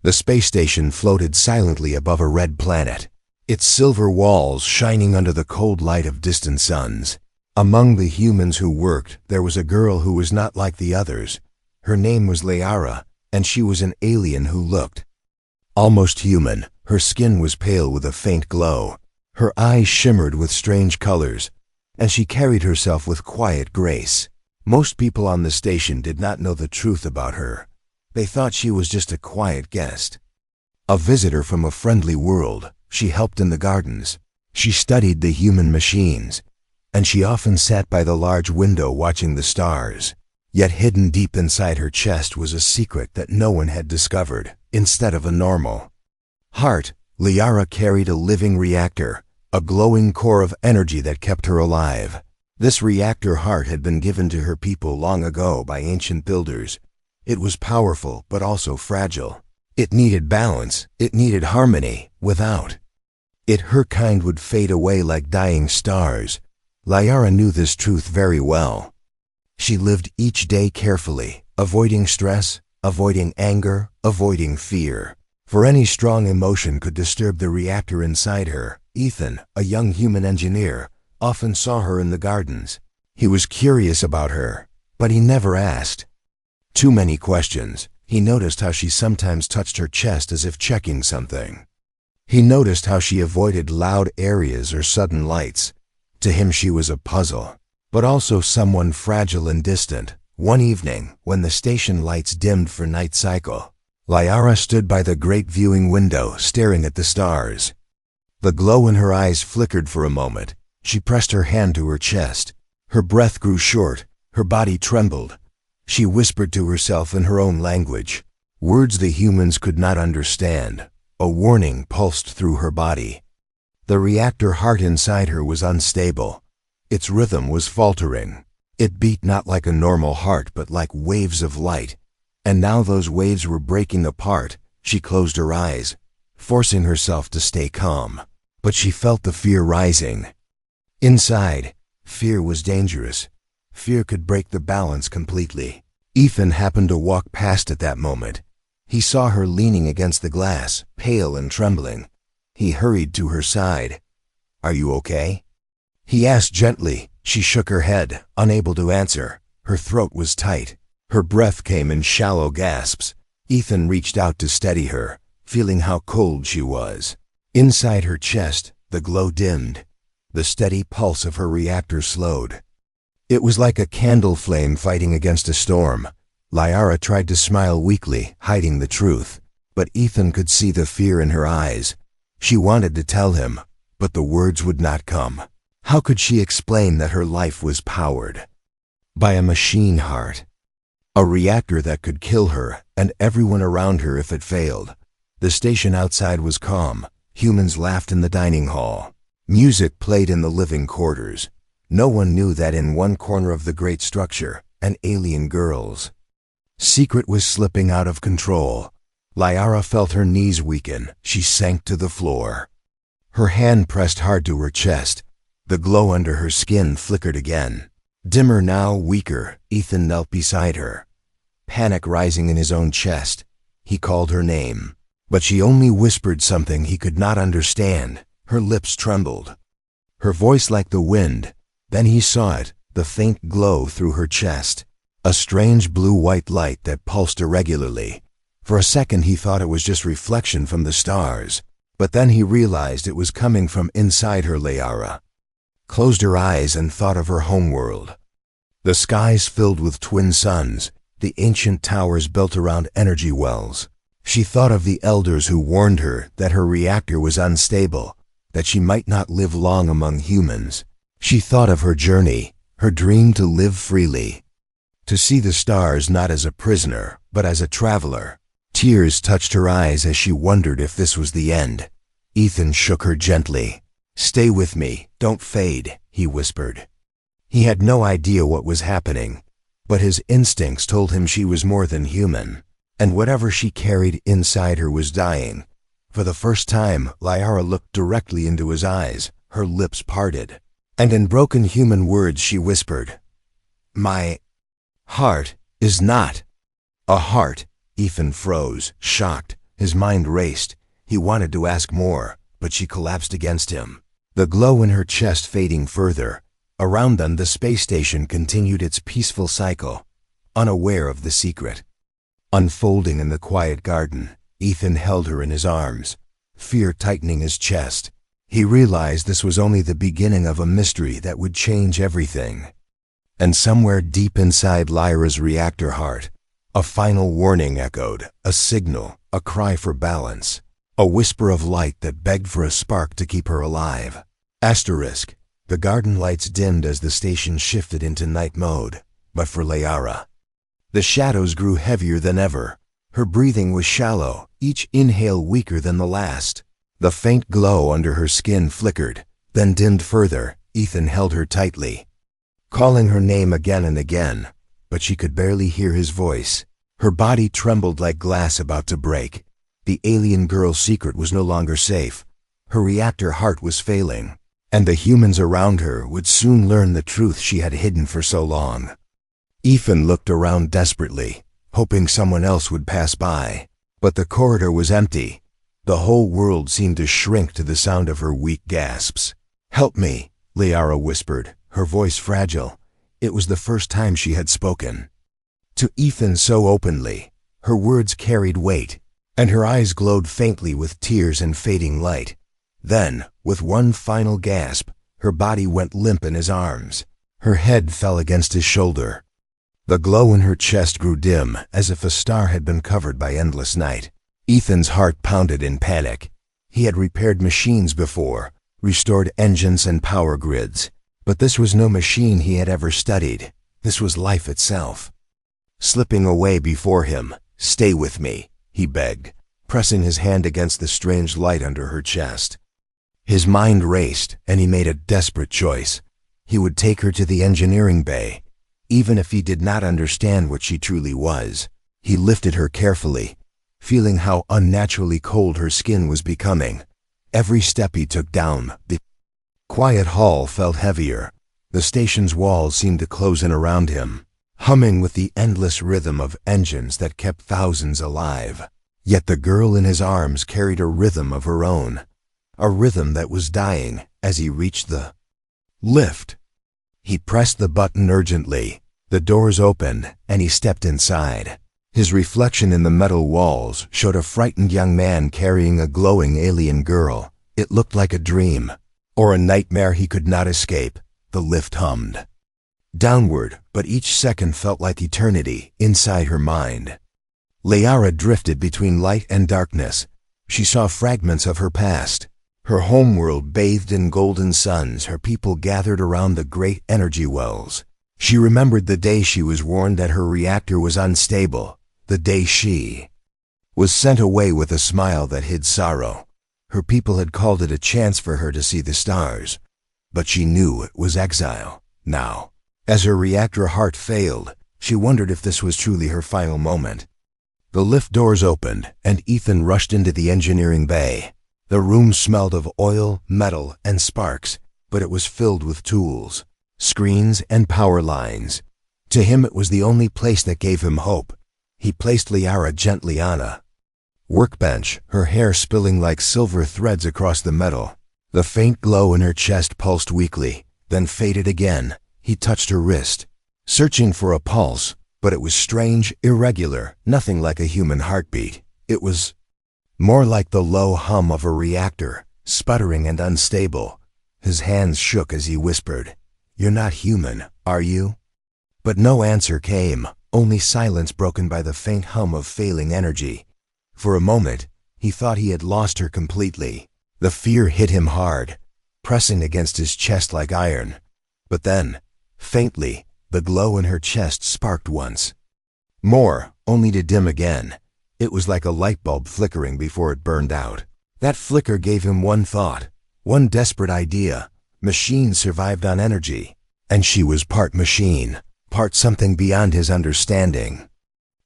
The space station floated silently above a red planet, its silver walls shining under the cold light of distant suns. Among the humans who worked, there was a girl who was not like the others. Her name was Liara, and she was an alien who looked almost human. Her skin was pale with a faint glow. Her eyes shimmered with strange colors, and she carried herself with quiet grace. Most people on the station did not know the truth about her. They thought she was just a quiet guest, a visitor from a friendly world. She helped in the gardens. She studied the human machines, and she often sat by the large window watching the stars. Yet hidden deep inside her chest was a secret that no one had discovered. Instead of a normal heart, Liara carried a living reactor, a glowing core of energy that kept her alive. This reactor heart had been given to her people long ago by ancient builders. It was powerful but also fragile. It needed balance. It needed harmony. Without it, her kind would fade away like dying stars. Liara knew this truth very well. She lived each day carefully, avoiding stress, avoiding anger, avoiding fear. For any strong emotion could disturb the reactor inside her. Ethan, a young human engineer, often saw her in the gardens. He was curious about her, but he never asked too many questions. He noticed how she sometimes touched her chest as if checking something. He noticed how she avoided loud areas or sudden lights. To him she was a puzzle, but also someone fragile and distant. One evening, when the station lights dimmed for night cycle, Liara stood by the great viewing window, staring at the stars. The glow in her eyes flickered for a moment. She pressed her hand to her chest. Her breath grew short. Her body trembled. She whispered to herself in her own language, words the humans could not understand. A warning pulsed through her body. The reactor heart inside her was unstable. Its rhythm was faltering. It beat not like a normal heart but like waves of light. And now those waves were breaking apart. She closed her eyes, forcing herself to stay calm. But she felt the fear rising. Inside, fear was dangerous. Fear could break the balance completely. Ethan happened to walk past at that moment. He saw her leaning against the glass, pale and trembling. He hurried to her side. "Are you okay?" he asked gently. She shook her head, unable to answer. Her throat was tight. Her breath came in shallow gasps. Ethan reached out to steady her, feeling how cold she was. Inside her chest, the glow dimmed. The steady pulse of her reactor slowed. It was like a candle flame fighting against a storm. Liara tried to smile weakly, hiding the truth, but Ethan could see the fear in her eyes. She wanted to tell him, but the words would not come. How could she explain that her life was powered by a machine heart? A reactor that could kill her and everyone around her if it failed. The station outside was calm. Humans laughed in the dining hall. Music played in the living quarters. No one knew that in one corner of the great structure, an alien girl's secret was slipping out of control. Liara felt her knees weaken. She sank to the floor. Her hand pressed hard to her chest. The glow under her skin flickered again. Dimmer now, weaker, Ethan knelt beside her. Panic rising in his own chest. He called her name, but she only whispered something he could not understand. Her lips trembled. Her voice like the wind. Then he saw it, the faint glow through her chest. A strange blue-white light that pulsed irregularly. For a second he thought it was just reflection from the stars, but then he realized it was coming from inside her. Liara closed her eyes and thought of her homeworld. The skies filled with twin suns, the ancient towers built around energy wells. She thought of the elders who warned her that her reactor was unstable, that she might not live long among humans. She thought of her journey, her dream to live freely, to see the stars not as a prisoner, but as a traveler. Tears touched her eyes as she wondered if this was the end. Ethan shook her gently. "Stay with me, don't fade," he whispered. He had no idea what was happening, but his instincts told him she was more than human, and whatever she carried inside her was dying. For the first time, Liara looked directly into his eyes, her lips parted, and in broken human words she whispered, "My heart is not a heart." Ethan froze, shocked. His mind raced. He wanted to ask more, but she collapsed against him. The glow in her chest fading further. Around them, the space station continued its peaceful cycle, unaware of the secret. Unfolding in the quiet garden, Ethan held her in his arms, fear tightening his chest. He realized this was only the beginning of a mystery that would change everything. And somewhere deep inside Lyra's reactor heart, a final warning echoed, a signal, a cry for balance, a whisper of light that begged for a spark to keep her alive. Asterisk. The garden lights dimmed as the station shifted into night mode, but for Lyra, the shadows grew heavier than ever. Her breathing was shallow, each inhale weaker than the last. The faint glow under her skin flickered, then dimmed further. Ethan held her tightly, calling her name again and again, but she could barely hear his voice. Her body trembled like glass about to break. The alien girl's secret was no longer safe. Her reactor heart was failing, and the humans around her would soon learn the truth she had hidden for so long. Ethan looked around desperately, hoping someone else would pass by, but the corridor was empty. The whole world seemed to shrink to the sound of her weak gasps. "Help me," Lyra whispered, her voice fragile. It was the first time she had spoken to Ethan so openly. Her words carried weight, and her eyes glowed faintly with tears and fading light. Then, with one final gasp, her body went limp in his arms. Her head fell against his shoulder. The glow in her chest grew dim, as if a star had been covered by endless night. Ethan's heart pounded in panic. He had repaired machines before, restored engines and power grids, but this was no machine he had ever studied. This was life itself. Slipping away before him, "Stay with me," he begged, pressing his hand against the strange light under her chest. His mind raced, and he made a desperate choice. He would take her to the engineering bay, even if he did not understand what she truly was. He lifted her carefully, feeling how unnaturally cold her skin was becoming. Every step he took down, the quiet hall felt heavier. The station's walls seemed to close in around him, humming with the endless rhythm of engines that kept thousands alive. Yet the girl in his arms carried a rhythm of her own, a rhythm that was dying. As he reached the lift, he pressed the button urgently. The doors opened, and he stepped inside. His reflection in the metal walls showed a frightened young man carrying a glowing alien girl. It looked like a dream, or a nightmare he could not escape. The lift hummed downward, but each second felt like eternity inside her mind. Lyra drifted between light and darkness. She saw fragments of her past, her homeworld bathed in golden suns, her people gathered around the great energy wells. She remembered the day she was warned that her reactor was unstable, the day she was sent away with a smile that hid sorrow. Her people had called it a chance for her to see the stars, but she knew it was exile. Now, as her reactor heart failed, she wondered if this was truly her final moment. The lift doors opened, and Ethan rushed into the engineering bay. The room smelled of oil, metal, and sparks, but it was filled with tools, screens, and power lines. To him it was the only place that gave him hope. He placed Lyra gently on a workbench, her hair spilling like silver threads across the metal. The faint glow in her chest pulsed weakly, then faded again. He touched her wrist, searching for a pulse, but it was strange, irregular, nothing like a human heartbeat. It was more like the low hum of a reactor, sputtering and unstable. His hands shook as he whispered, "You're not human, are you?" But no answer came, only silence broken by the faint hum of failing energy. For a moment, he thought he had lost her completely. The fear hit him hard, pressing against his chest like iron. But then, faintly, the glow in her chest sparked once more, only to dim again. It was like a light bulb flickering before it burned out. That flicker gave him one thought, one desperate idea. Machines survived on energy, and she was part machine, part something beyond his understanding.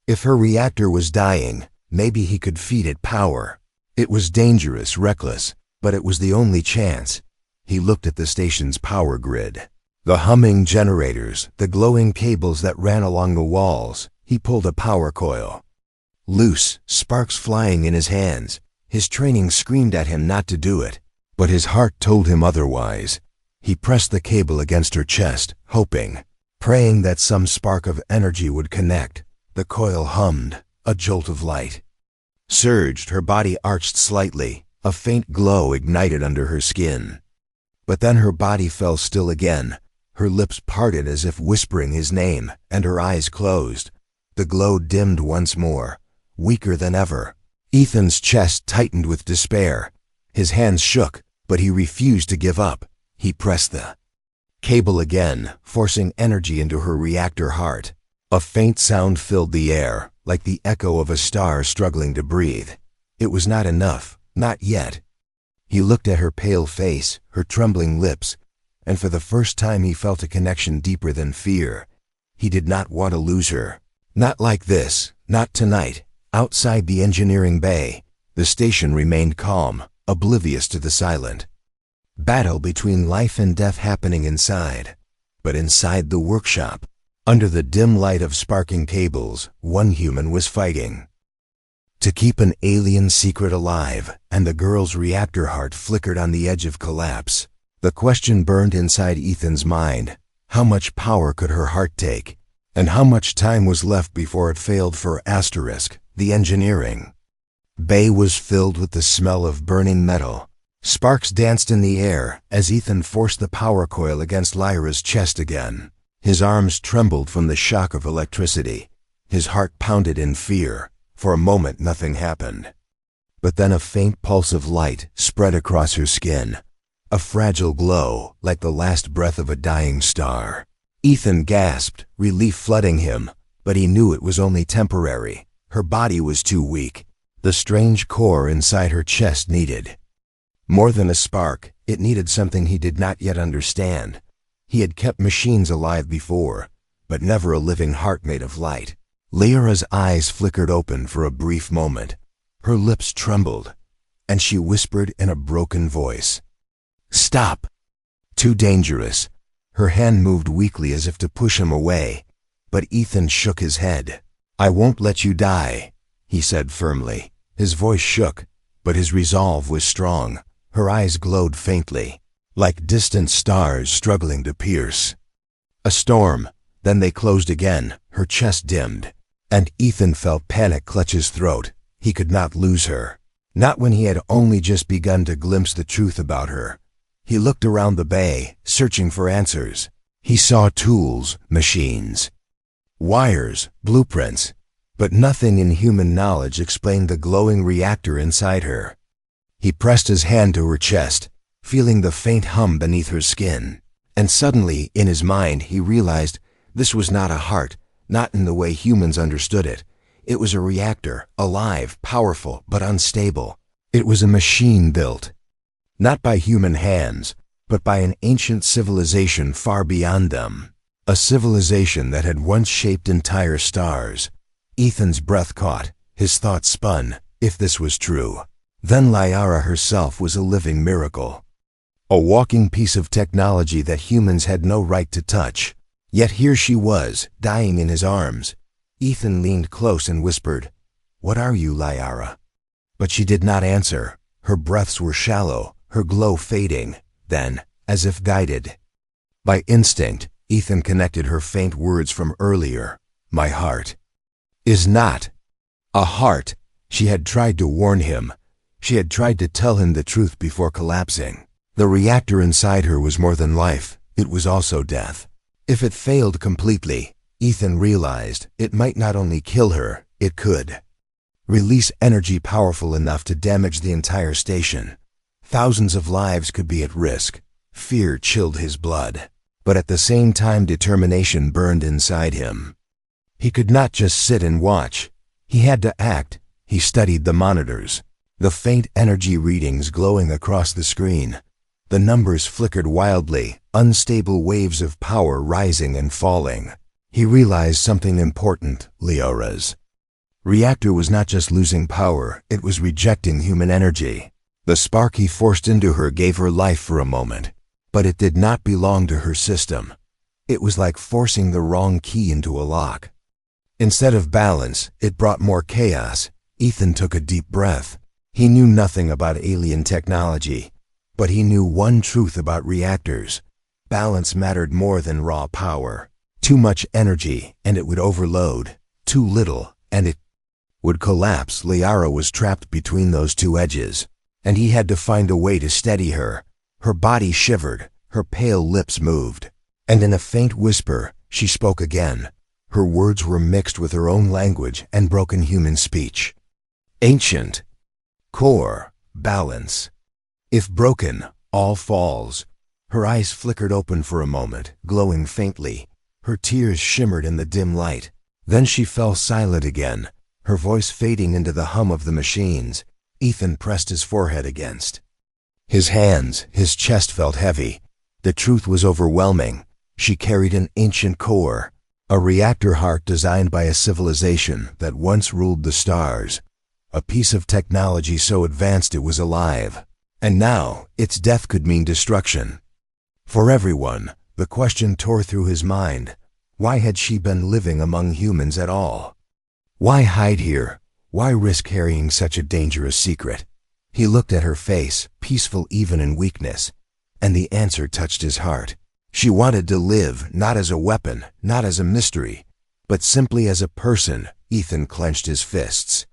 If her reactor was dying, maybe he could feed it power. It was dangerous, reckless, but it was the only chance. He looked at the station's power grid. The humming generators, the glowing cables that ran along the walls. He pulled a power coil. Loose, sparks flying in his hands. His training screamed at him not to do it, but his heart told him otherwise. He pressed the cable against her chest, hoping, praying that some spark of energy would connect. The coil hummed, a jolt of light surged, her body arched slightly, a faint glow ignited under her skin. But then her body fell still again, her lips parted as if whispering his name, and her eyes closed. The glow dimmed once more, weaker than ever. Ethan's chest tightened with despair. His hands shook, but he refused to give up. He pressed the cable again, forcing energy into her reactor heart. A faint sound filled the air, like the echo of a star struggling to breathe. It was not enough, not yet. He looked at her pale face, her trembling lips, and for the first time he felt a connection deeper than fear. He did not want to lose her. Not like this, not tonight. Outside the engineering bay, the station remained calm, oblivious to the silent battle between life and death happening inside. But inside the workshop, under the dim light of sparking cables, one human was fighting to keep an alien secret alive, and the girl's reactor heart flickered on the edge of collapse. The question burned inside Ethan's mind. How much power could her heart take? And how much time was left before it failed for Asterisk? The engineering bay was filled with the smell of burning metal. Sparks danced in the air as Ethan forced the power coil against Lyra's chest again. His arms trembled from the shock of electricity. His heart pounded in fear. For a moment nothing happened. But then a faint pulse of light spread across her skin. A fragile glow, like the last breath of a dying star. Ethan gasped, relief flooding him, but he knew it was only temporary. Her body was too weak. The strange core inside her chest needed more than a spark. It needed something he did not yet understand. He had kept machines alive before, but never a living heart made of light. Lyra's eyes flickered open for a brief moment. Her lips trembled, and she whispered in a broken voice, "Stop! Too dangerous." Her hand moved weakly as if to push him away, but Ethan shook his head. "I won't let you die," he said firmly. His voice shook, but his resolve was strong. Her eyes glowed faintly, like distant stars struggling to pierce a storm. Then they closed again, her chest dimmed, and Ethan felt panic clutch his throat. He could not lose her. Not when he had only just begun to glimpse the truth about her. He looked around the bay, searching for answers. He saw tools, machines, wires, blueprints, but nothing in human knowledge explained the glowing reactor inside her. He pressed his hand to her chest, feeling the faint hum beneath her skin. And suddenly, in his mind, he realized this was not a heart, not in the way humans understood it. It was a reactor, alive, powerful, but unstable. It was a machine built, not by human hands, but by an ancient civilization far beyond them. A civilization that had once shaped entire stars. Ethan's breath caught, his thoughts spun. If this was true, then Lyra herself was a living miracle. A walking piece of technology that humans had no right to touch. Yet here she was, dying in his arms. Ethan leaned close and whispered, "What are you, Lyra?" But she did not answer. Her breaths were shallow, her glow fading. Then, as if guided by instinct, Ethan connected her faint words from earlier. "My heart is not a heart." She had tried to warn him. She had tried to tell him the truth before collapsing. The reactor inside her was more than life. It was also death. If it failed completely, Ethan realized it might not only kill her, it could release energy powerful enough to damage the entire station. Thousands of lives could be at risk. Fear chilled his blood, but at the same time determination burned inside him. He could not just sit and watch. He had to act. He studied the monitors, the faint energy readings glowing across the screen. The numbers flickered wildly, unstable waves of power rising and falling. He realized something important. Lyra's reactor was not just losing power, it was rejecting human energy. The spark he forced into her gave her life for a moment, but it did not belong to her system. It was like forcing the wrong key into a lock. Instead of balance, it brought more chaos. Ethan took a deep breath. He knew nothing about alien technology, but he knew one truth about reactors. Balance mattered more than raw power. Too much energy, and it would overload. Too little, and it would collapse. Liara was trapped between those two edges, and he had to find a way to steady her. Her body shivered, her pale lips moved, and in a faint whisper, she spoke again. Her words were mixed with her own language and broken human speech. Ancient. Core. Balance. If broken, all falls. Her eyes flickered open for a moment, glowing faintly. Her tears shimmered in the dim light. Then she fell silent again, her voice fading into the hum of the machines. Ethan pressed his forehead against his hands. His chest felt heavy. The truth was overwhelming. She carried an ancient core, a reactor heart designed by a civilization that once ruled the stars, a piece of technology so advanced it was alive. And now, its death could mean destruction. For everyone, the question tore through his mind. Why had she been living among humans at all? Why hide here? Why risk carrying such a dangerous secret? He looked at her face, peaceful even in weakness, and the answer touched his heart. She wanted to live, not as a weapon, not as a mystery, but simply as a person. Ethan clenched his fists.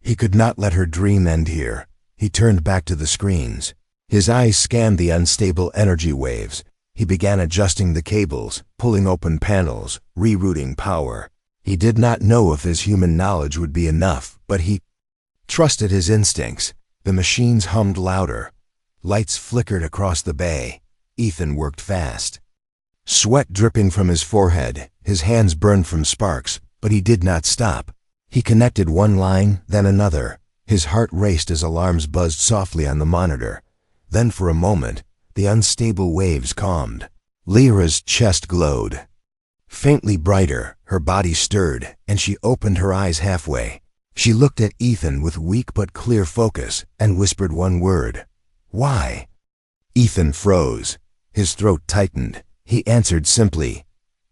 He could not let her dream end here. He turned back to the screens. His eyes scanned the unstable energy waves. He began adjusting the cables, pulling open panels, rerouting power. He did not know if his human knowledge would be enough, but he trusted his instincts. The machines hummed louder. Lights flickered across the bay. Ethan worked fast. Sweat dripping from his forehead, his hands burned from sparks, but he did not stop. He connected one line, then another. His heart raced as alarms buzzed softly on the monitor. Then for a moment, the unstable waves calmed. Lyra's chest glowed. Faintly brighter, her body stirred, and she opened her eyes halfway. She looked at Ethan with weak but clear focus and whispered one word. Why? Ethan froze. His throat tightened. He answered simply,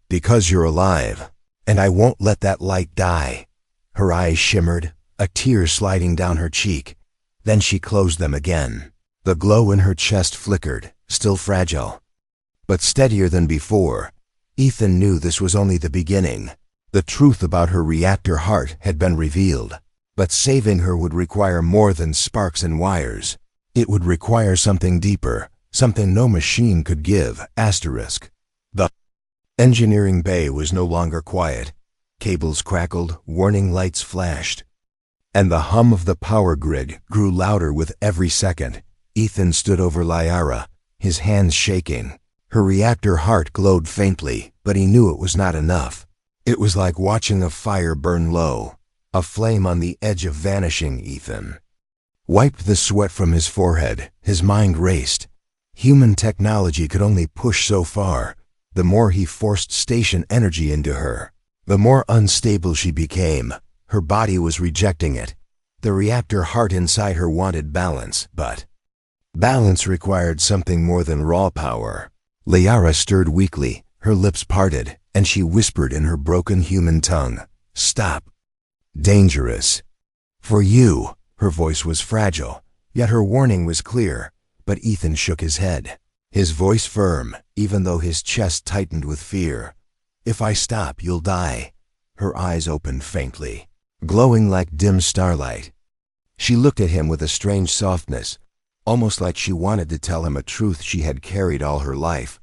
because you're alive, and I won't let that light die. Her eyes shimmered, a tear sliding down her cheek. Then she closed them again. The glow in her chest flickered, still fragile, but steadier than before. Ethan knew this was only the beginning. The truth about her reactor heart had been revealed, but saving her would require more than sparks and wires. It would require something deeper, something no machine could give. The engineering bay was no longer quiet. Cables crackled, warning lights flashed, and the hum of the power grid grew louder with every second. Ethan stood over Liara, his hands shaking. Her reactor heart glowed faintly, but he knew it was not enough. It was like watching a fire burn low, a flame on the edge of vanishing. Ethan wiped the sweat from his forehead. His mind raced. Human technology could only push so far. The more he forced station energy into her, the more unstable she became. Her body was rejecting it. The reactor heart inside her wanted balance, but balance required something more than raw power. Liara stirred weakly, her lips parted, and she whispered in her broken human tongue, "Stop. Dangerous. For you." Her voice was fragile, yet her warning was clear, but Ethan shook his head, his voice firm, even though his chest tightened with fear. "If I stop, you'll die." Her eyes opened faintly, glowing like dim starlight. She looked at him with a strange softness, almost like she wanted to tell him a truth she had carried all her life.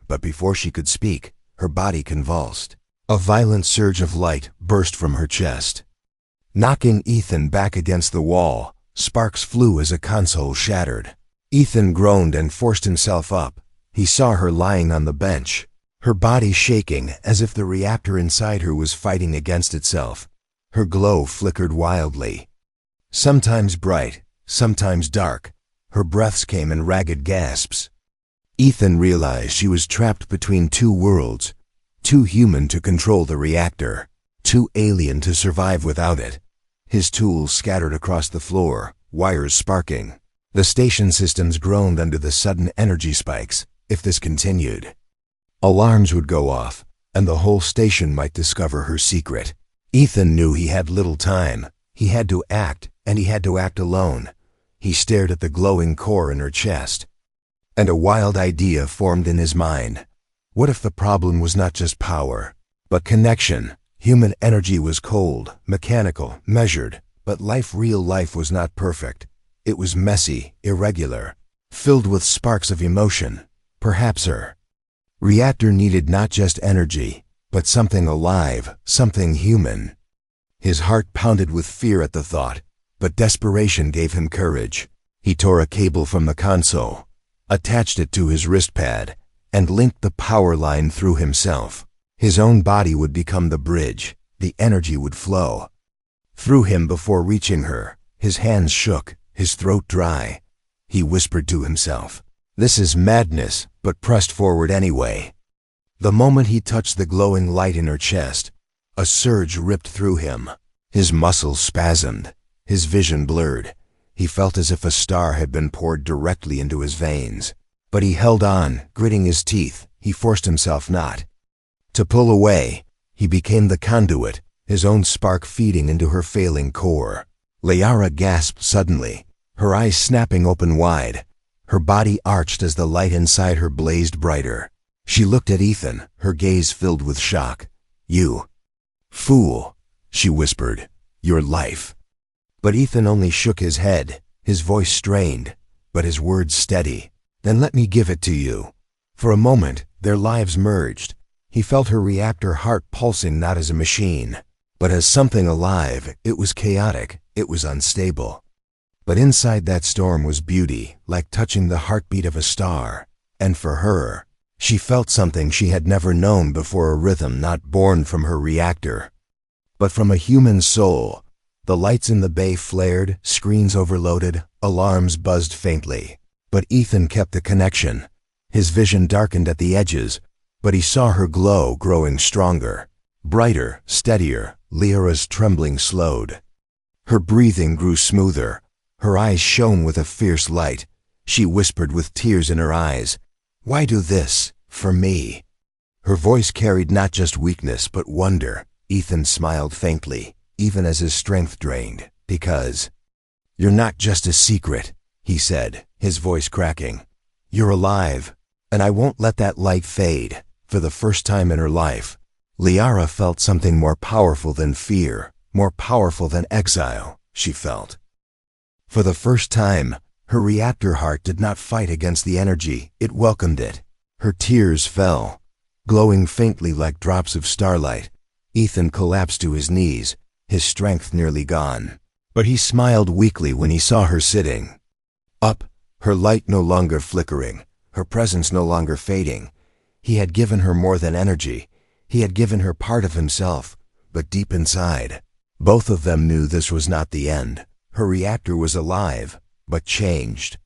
But before she could speak, her body convulsed. A violent surge of light burst from her chest, knocking Ethan back against the wall. Sparks flew as a console shattered. Ethan groaned and forced himself up. He saw her lying on the bench, her body shaking as if the reactor inside her was fighting against itself. Her glow flickered wildly, sometimes bright, sometimes dark. Her breaths came in ragged gasps. Ethan realized she was trapped between two worlds, too human to control the reactor, too alien to survive without it. His tools scattered across the floor, wires sparking. The station systems groaned under the sudden energy spikes. If this continued, alarms would go off, and the whole station might discover her secret. Ethan knew he had little time. He had to act, and he had to act alone. He stared at the glowing core in her chest, and a wild idea formed in his mind. What if the problem was not just power, but connection? Human energy was cold, mechanical, measured, but real life was not perfect. It was messy, irregular, filled with sparks of emotion. Perhaps her reactor needed not just energy, but something alive, something human. His heart pounded with fear at the thought, but desperation gave him courage. He tore a cable from the console, attached it to his wrist pad, and linked the power line through himself. His own body would become the bridge. The energy would flow through him before reaching her. His hands shook, his throat dry. He whispered to himself, "This is madness," but pressed forward anyway. The moment he touched the glowing light in her chest, a surge ripped through him. His muscles spasmed, his vision blurred. He felt as if a star had been poured directly into his veins. But he held on, gritting his teeth. He forced himself not to pull away. He became the conduit, his own spark feeding into her failing core. Liara gasped suddenly, her eyes snapping open wide. Her body arched as the light inside her blazed brighter. She looked at Ethan, her gaze filled with shock. "You fool," she whispered, "your life." But Ethan only shook his head, his voice strained, but his words steady. "Then let me give it to you." For a moment, their lives merged. He felt her reactor heart pulsing not as a machine, but as something alive. It was chaotic, it was unstable. But inside that storm was beauty, like touching the heartbeat of a star. And for her, she felt something she had never known before, a rhythm not born from her reactor, but from a human soul. The lights in the bay flared, screens overloaded, alarms buzzed faintly. But Ethan kept the connection. His vision darkened at the edges, but he saw her glow growing stronger, brighter, steadier. Liara's trembling slowed. Her breathing grew smoother. Her eyes shone with a fierce light. She whispered with tears in her eyes, "Why do this for me?" Her voice carried not just weakness but wonder. Ethan smiled faintly, even as his strength drained. "Because you're not just a secret," he said, his voice cracking. "You're alive, and I won't let that light fade." For the first time in her life, Liara felt something more powerful than fear, more powerful than exile. She felt, for the first time, her reactor heart did not fight against the energy, it welcomed it. Her tears fell, glowing faintly like drops of starlight. Ethan collapsed to his knees, his strength nearly gone. But he smiled weakly when he saw her sitting up, her light no longer flickering, her presence no longer fading. He had given her more than energy. He had given her part of himself, but deep inside, both of them knew this was not the end. Her reactor was alive, but changed.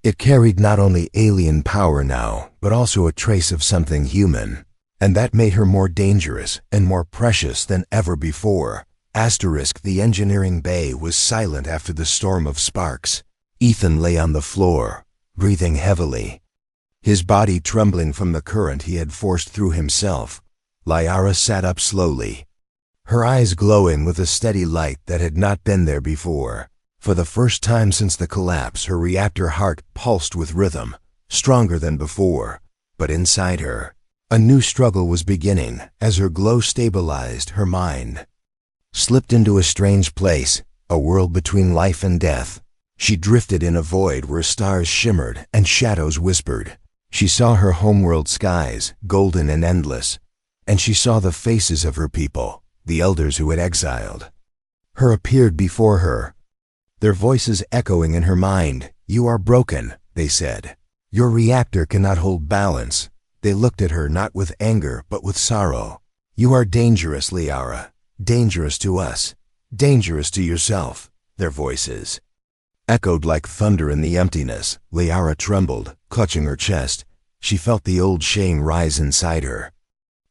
It carried not only alien power now, but also a trace of something human. And that made her more dangerous and more precious than ever before. The engineering bay was silent after the storm of sparks. Ethan lay on the floor, breathing heavily, his body trembling from the current he had forced through himself. Liara sat up slowly, her eyes glowing with a steady light that had not been there before. For the first time since the collapse, her reactor heart pulsed with rhythm, stronger than before. But inside her, a new struggle was beginning. As her glow stabilized, her mind slipped into a strange place, a world between life and death. She drifted in a void where stars shimmered and shadows whispered. She saw her homeworld skies, golden and endless, and she saw the faces of her people, the elders who had exiled her appeared before her, their voices echoing in her mind. "You are broken," they said. "Your reactor cannot hold balance." They looked at her not with anger but with sorrow. "You are dangerous, Liara. Dangerous to us. Dangerous to yourself." Their voices echoed like thunder in the emptiness. Liara trembled, clutching her chest. She felt the old shame rise inside her,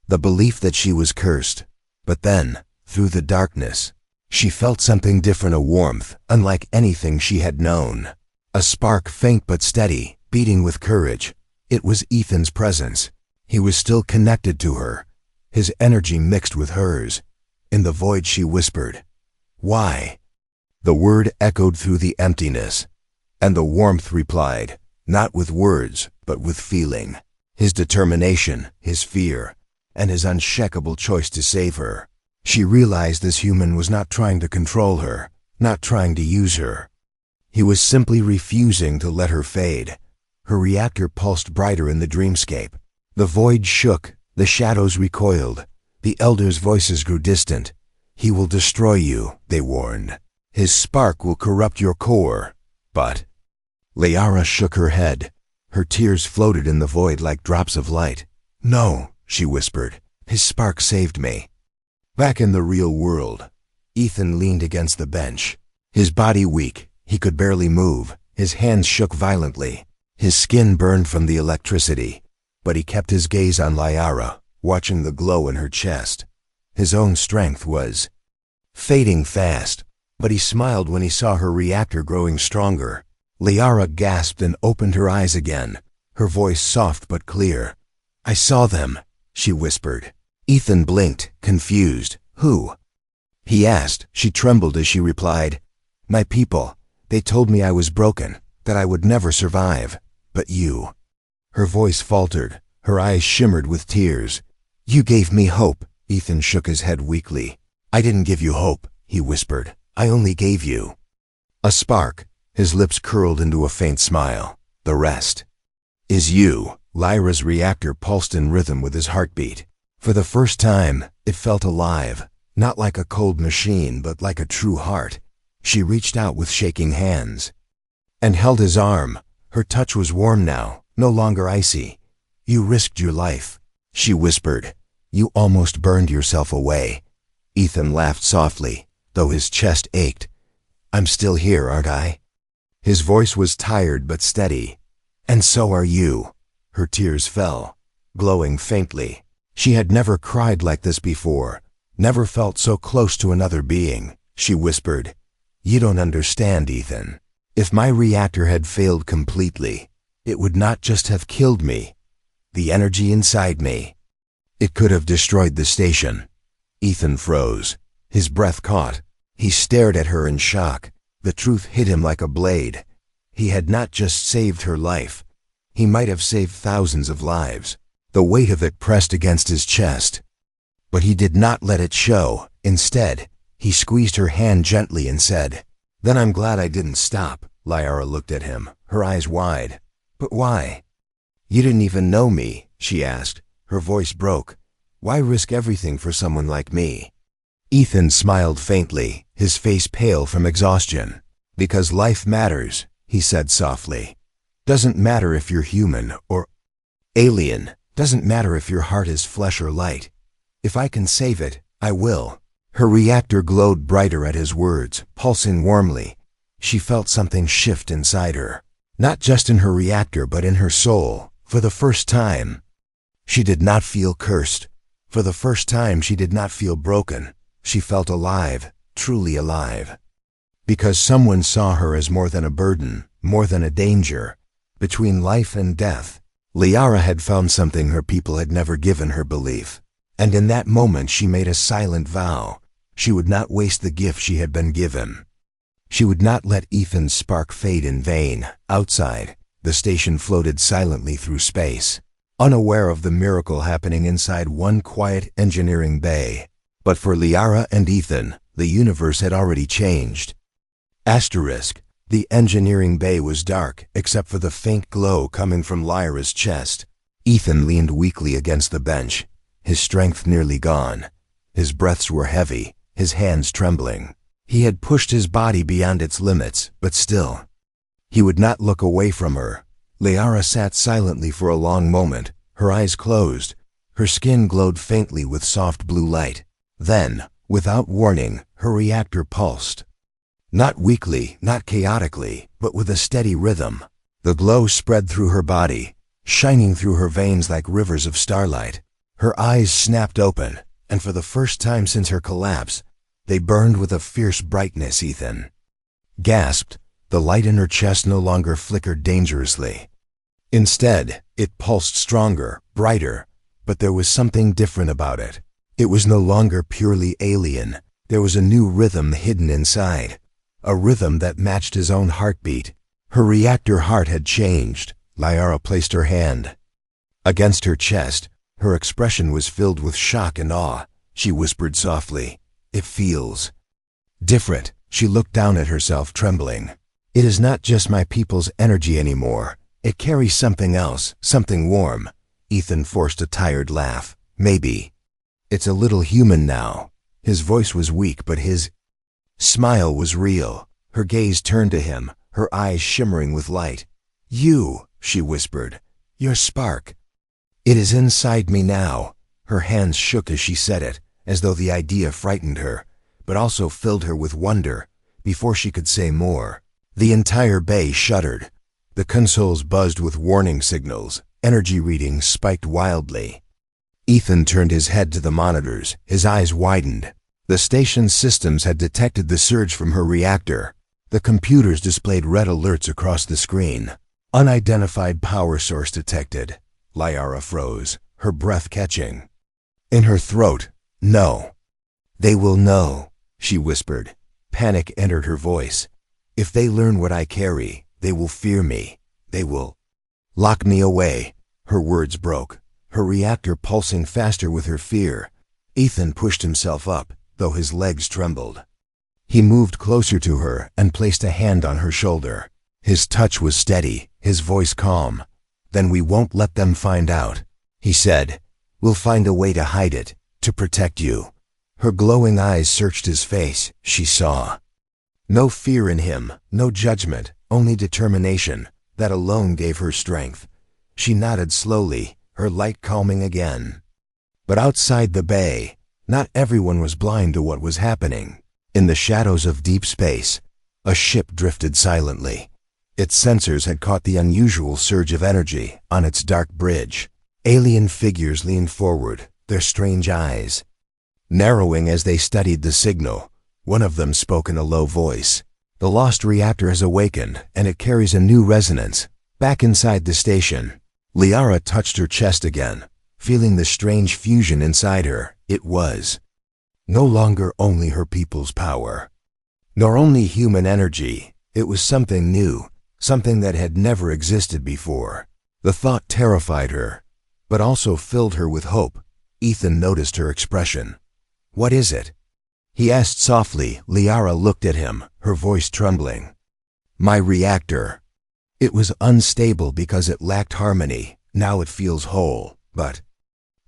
the belief that she was cursed. But then, through the darkness, she felt something different, a warmth unlike anything she had known. A spark, faint but steady, beating with courage. It was Ethan's presence. He was still connected to her, his energy mixed with hers. In the void she whispered, "Why?" The word echoed through the emptiness, and the warmth replied, not with words, but with feeling. His determination, his fear, and his unshakable choice to save her. She realized this human was not trying to control her, not trying to use her. He was simply refusing to let her fade. Her reactor pulsed brighter in the dreamscape. The void shook, the shadows recoiled, the elders' voices grew distant. "He will destroy you," they warned. "His spark will corrupt your core." But Liara shook her head. Her tears floated in the void like drops of light. "No," she whispered. "His spark saved me." Back in the real world, Ethan leaned against the bench. His body weak, he could barely move. His hands shook violently. His skin burned from the electricity. But he kept his gaze on Liara, watching the glow in her chest. His own strength was fading fast, but he smiled when he saw her reactor growing stronger. Liara gasped and opened her eyes again, her voice soft but clear. "I saw them," she whispered. Ethan blinked, confused. "Who?" he asked. She trembled as she replied, "My people. They told me I was broken, that I would never survive. But you." Her voice faltered, her eyes shimmered with tears. "You gave me hope." Ethan shook his head weakly. "I didn't give you hope," he whispered. "I only gave you a spark." His lips curled into a faint smile. "The rest is you." Lyra's reactor pulsed in rhythm with his heartbeat. For the first time, it felt alive, not like a cold machine, but like a true heart. She reached out with shaking hands and held his arm. Her touch was warm now, no longer icy. "You risked your life," she whispered. "You almost burned yourself away." Ethan laughed softly, though his chest ached. "I'm still here, aren't I?" His voice was tired but steady. "And so are you." Her tears fell, glowing faintly. She had never cried like this before, never felt so close to another being. She whispered, "You don't understand, Ethan. If my reactor had failed completely, it would not just have killed me. The energy inside me, it could have destroyed the station." Ethan froze. His breath caught. He stared at her in shock. The truth hit him like a blade. He had not just saved her life. He might have saved thousands of lives. The weight of it pressed against his chest. But he did not let it show. Instead, he squeezed her hand gently and said, "Then I'm glad I didn't stop." Liara looked at him, her eyes wide. "But why?" "You didn't even know me," she asked. Her voice broke. "Why risk everything for someone like me?" Ethan smiled faintly, his face pale from exhaustion. "Because life matters," he said softly. "Doesn't matter if you're human or alien. Doesn't matter if your heart is flesh or light. If I can save it, I will." Her reactor glowed brighter at his words, pulsing warmly. She felt something shift inside her. Not just in her reactor, but in her soul. For the first time, she did not feel cursed. For the first time, she did not feel broken. She felt alive, truly alive. Because someone saw her as more than a burden, more than a danger. Between life and death, Liara had found something her people had never given her: belief. And in that moment she made a silent vow. She would not waste the gift she had been given. She would not let Ethan's spark fade in vain. Outside, the station floated silently through space, unaware of the miracle happening inside one quiet engineering bay. But for Liara and Ethan, the universe had already changed. Asterisk. The engineering bay was dark, except for the faint glow coming from Lyra's chest. Ethan leaned weakly against the bench, his strength nearly gone. His breaths were heavy, his hands trembling. He had pushed his body beyond its limits, but still, he would not look away from her. Liara sat silently for a long moment, her eyes closed. Her skin glowed faintly with soft blue light. Then, without warning, her reactor pulsed. Not weakly, not chaotically, but with a steady rhythm. The glow spread through her body, shining through her veins like rivers of starlight. Her eyes snapped open, and for the first time since her collapse, they burned with a fierce brightness. Ethan gasped. The light in her chest no longer flickered dangerously. Instead, it pulsed stronger, brighter, but there was something different about it. It was no longer purely alien. There was a new rhythm hidden inside, a rhythm that matched his own heartbeat. Her reactor heart had changed. Liara placed her hand against her chest. Her expression was filled with shock and awe. She whispered softly, "It feels different." She looked down at herself, trembling. "It is not just my people's energy anymore. It carries something else, something warm." Ethan forced a tired laugh. "Maybe it's a little human now." His voice was weak, but his smile was real. Her gaze turned to him, her eyes shimmering with light. "You," she whispered, "your spark. It is inside me now." Her hands shook as she said it, as though the idea frightened her, but also filled her with wonder. Before she could say more, the entire bay shuddered. The consoles buzzed with warning signals. Energy readings spiked wildly. Ethan turned his head to the monitors. His eyes widened. The station's systems had detected the surge from her reactor. The computers displayed red alerts across the screen. "Unidentified power source detected." Liara froze, her breath catching in her throat. "No. They will know," she whispered. Panic entered her voice. "If they learn what I carry, they will fear me. They will lock me away." Her words broke, her reactor pulsing faster with her fear. Ethan pushed himself up, though his legs trembled. He moved closer to her and placed a hand on her shoulder. His touch was steady, his voice calm. "Then we won't let them find out," he said. "We'll find a way to hide it, to protect you." Her glowing eyes searched his face. She saw no fear in him, no judgment, only determination. That alone gave her strength. She nodded slowly, her light calming again. But outside the bay, not everyone was blind to what was happening. In the shadows of deep space, a ship drifted silently. Its sensors had caught the unusual surge of energy on its dark bridge. Alien figures leaned forward, their strange eyes narrowing as they studied the signal. One of them spoke in a low voice. "The lost reactor has awakened, and it carries a new resonance." Back inside the station, Liara touched her chest again, feeling the strange fusion inside her. It was no longer only her people's power, nor only human energy. It was something new, something that had never existed before. The thought terrified her, but also filled her with hope. Ethan noticed her expression. "What is it?" he asked softly. Liara looked at him, her voice trembling. "My reactor. It was unstable because it lacked harmony. Now it feels whole, but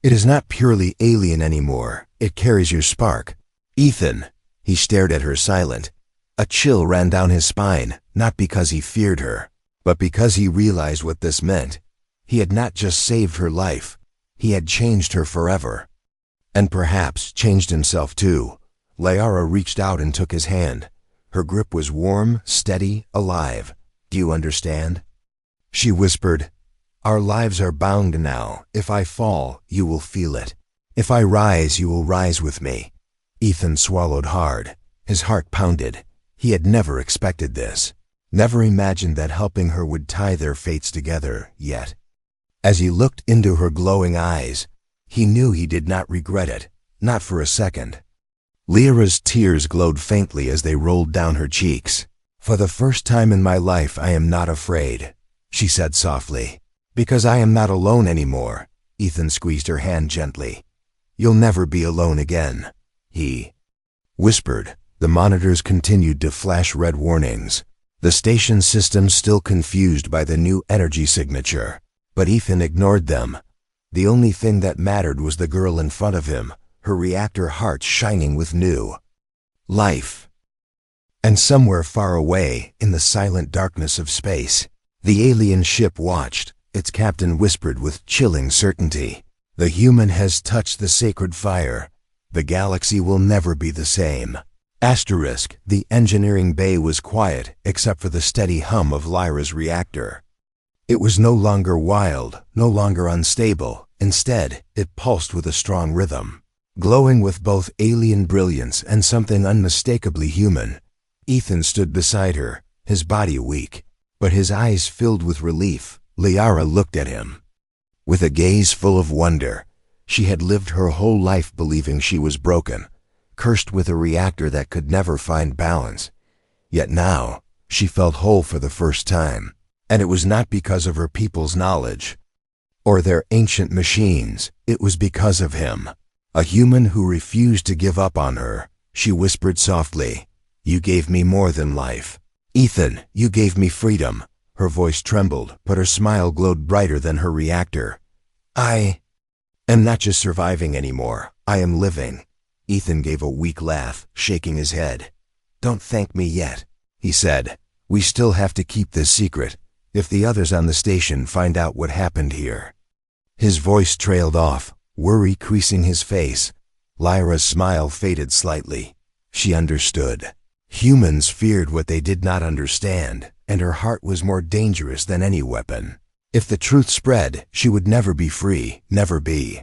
it is not purely alien anymore. It carries your spark." "Ethan," he stared at her silent. A chill ran down his spine, not because he feared her, but because he realized what this meant. He had not just saved her life, he had changed her forever. And perhaps changed himself too. Liara reached out and took his hand. Her grip was warm, steady, alive. "Do you understand?" she whispered. "Our lives are bound now. If I fall, you will feel it. If I rise, you will rise with me." Ethan swallowed hard. His heart pounded. He had never expected this. Never imagined that helping her would tie their fates together, yet as he looked into her glowing eyes, he knew he did not regret it, not for a second. Liara's tears glowed faintly as they rolled down her cheeks. "For the first time in my life I am not afraid," she said softly. "Because I am not alone anymore." Ethan squeezed her hand gently. "You'll never be alone again," he whispered. The monitors continued to flash red warnings. The station system still confused by the new energy signature. But Ethan ignored them. The only thing that mattered was the girl in front of him, her reactor heart shining with new life. And somewhere far away, in the silent darkness of space, the alien ship watched. Its captain whispered with chilling certainty, "The human has touched the sacred fire. The galaxy will never be the same." Asterisk, the engineering bay was quiet except for the steady hum of Lyra's reactor. It was no longer wild, no longer unstable. Instead, it pulsed with a strong rhythm, glowing with both alien brilliance and something unmistakably human. Ethan stood beside her, his body weak, but his eyes filled with relief. Liara looked at him with a gaze full of wonder. She had lived her whole life believing she was broken, cursed with a reactor that could never find balance. Yet now, she felt whole for the first time, and it was not because of her people's knowledge or their ancient machines. It was because of him, a human who refused to give up on her. She whispered softly, "You gave me more than life. Ethan, you gave me freedom." Her voice trembled, but her smile glowed brighter than her reactor. "I am not just surviving anymore. I am living." Ethan gave a weak laugh, shaking his head. "Don't thank me yet," he said. "We still have to keep this secret. If the others on the station find out what happened here." His voice trailed off, worry creasing his face. Lyra's smile faded slightly. She understood. Humans feared what they did not understand, and her heart was more dangerous than any weapon. If the truth spread, she would never be free, never be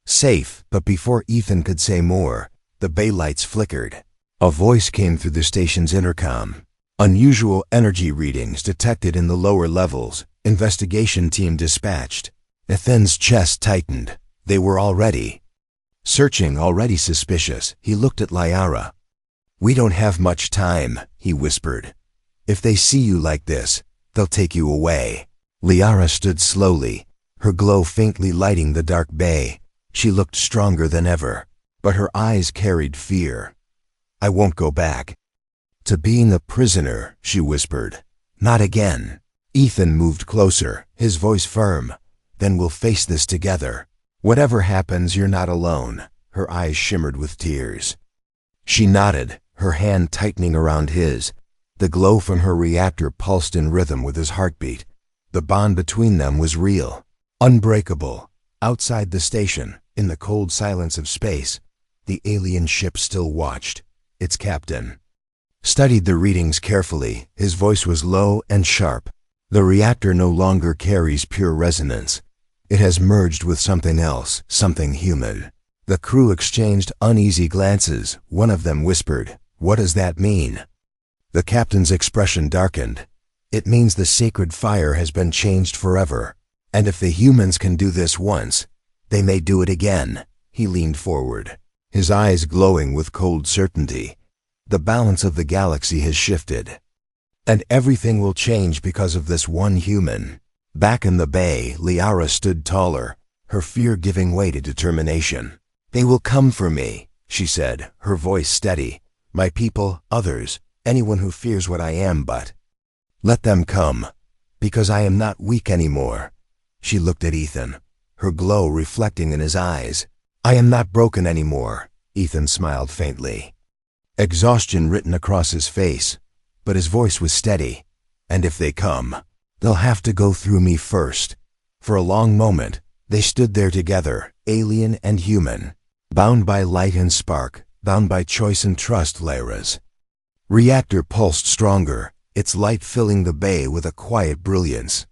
safe. But before Ethan could say more, the bay lights flickered. A voice came through the station's intercom. "Unusual energy readings detected in the lower levels. Investigation team dispatched." Ethan's chest tightened. They were already searching, already suspicious. He looked at Lyra. "We don't have much time," he whispered. "If they see you like this, they'll take you away." Lyra stood slowly, her glow faintly lighting the dark bay. She looked stronger than ever, but her eyes carried fear. "I won't go back to being a prisoner," she whispered. "Not again." Ethan moved closer, his voice firm. "Then we'll face this together. Whatever happens, you're not alone." Her eyes shimmered with tears. She nodded, her hand tightening around his. The glow from her reactor pulsed in rhythm with his heartbeat. The bond between them was real, unbreakable. Outside the station, in the cold silence of space, the alien ship still watched. Its captain studied the readings carefully. His voice was low and sharp. "The reactor no longer carries pure resonance. It has merged with something else, something human." The crew exchanged uneasy glances. One of them whispered, "What does that mean?" The captain's expression darkened. "It means the sacred fire has been changed forever. And if the humans can do this once, they may do it again." He leaned forward, his eyes glowing with cold certainty. "The balance of the galaxy has shifted, and everything will change because of this one human." Back in the bay, Lyra stood taller, her fear giving way to determination. "They will come for me," she said, her voice steady. "My people, others, anyone who fears what I am, but let them come, because I am not weak anymore." She looked at Ethan, her glow reflecting in his eyes. "I am not broken anymore." Ethan smiled faintly, exhaustion written across his face, but his voice was steady. "And if they come, they'll have to go through me first." For a long moment, they stood there together, alien and human, bound by light and spark, bound by choice and trust. Lyra's reactor pulsed stronger, its light filling the bay with a quiet brilliance.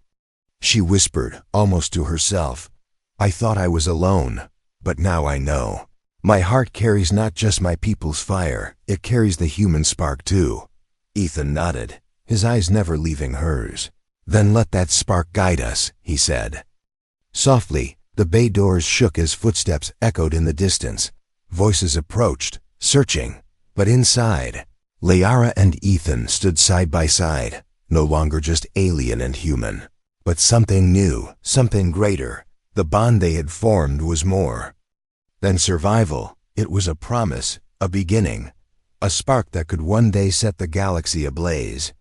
She whispered, almost to herself, "I thought I was alone, but now I know. My heart carries not just my people's fire, it carries the human spark too." Ethan nodded, his eyes never leaving hers. "Then let that spark guide us," he said. Softly, the bay doors shook as footsteps echoed in the distance. Voices approached, searching, but inside, Lyra and Ethan stood side by side, no longer just alien and human, but something new, something greater. The bond they had formed was more than survival. It was a promise, a beginning, a spark that could one day set the galaxy ablaze.